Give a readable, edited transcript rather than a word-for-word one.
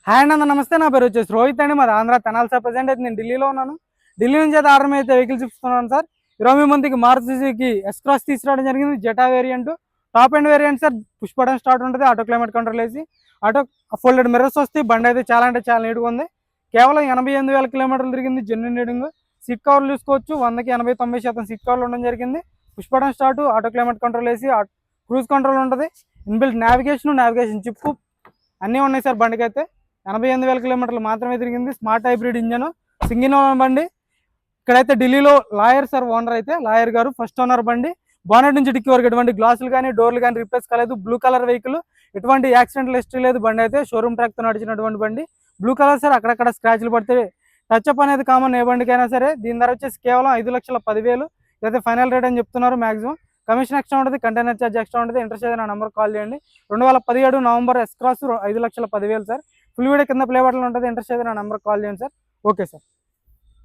Hi అన్న నమస్తే. నా పేరు వచ్చేసి రోహిత్ అండి. మాది ఆంధ్ర తెనాలి సార్. ప్రజెంట్ అయితే నేను ఢిల్లీలో ఉన్నాను. ఢిల్లీ నుంచి అయితే ఆర్డర్ అయితే వెహికల్స్ ఇస్తున్నాను సార్. ఈరోజు మీ ముందుకి మారుతి సుజుకి ఎస్ క్రాస్ తీసుకురావడం జరిగింది. Zeta variant, top and variant sir. Push button start ఉంటుంది, ఆటో క్లైమేట్ కంట్రోల్ వేసి ఆటో ఫోల్డెడ్ మిర్రర్స్ వస్తాయి. బండి అయితే చాలా అంటే చాలా నీట్గా ఉంది. కేవలం 88,000 కిలోమీటర్లు తిరిగింది. Genuine reading. సీట్ కవర్లు చూసుకోవచ్చు, 100కి 80-90% సీట్ కవర్లు ఉండడం జరిగింది. Push button start, auto climate control వేసి క్రూజ్ కంట్రోల్ ఉంటుంది. ఇన్బిల్ట్ నావిగేషన్ చిప్ అన్నీ ఉన్నాయి సార్. బండికి అయితే 88,000 కిలోమీటర్లు మాత్రమే తిరిగింది. Smart hybrid engine, single owner బండి. ఇక్కడైతే ఢిల్లీలో లాయర్ సార్ ఓనర్, అయితే లాయర్ గారు ఫస్ట్ ఓనర్ బండి. బానెట్ నుంచి డిక్కీ వరకు ఎటువంటి గ్లాసులు కానీ డోర్లు కానీ రిప్లేస్ కాలేదు. బ్లూ కలర్ వెహికల్, ఎటువంటి యాక్సిడెంటల్ హిస్టరీ లేదు. బండి అయితే షోరూమ్ ట్రాక్తో నడిచినటువంటి బండి. Blue colour sir. అక్కడక్కడ స్క్రాచ్లు పడితే టచ్అప్ అనేది కామన్ ఏ బండికైనా సరే. దీని ధర వచ్చేసి కేవలం 5,10,000 ఇదైతే ఫైనల్ రేట్ అని చెప్తున్నారు. మాక్సిమం కమిషన్ ఎక్స్ట్రా ఉంటుంది, కంటైనర్ ఛార్జ్ ఎక్స్ట్రా ఉంటుంది. ఇంట్రెస్ట్ అయితే నా నెంబర్ కాల్ చేయండి. 2017 November S cross 5,10,000 sir. Full video కింద ప్లే బటన్ ఉంటుంది. ఇంట్రెస్ట్ అయితే నా నెంబర్ కాల్ చేయండి సార్. Okay sir.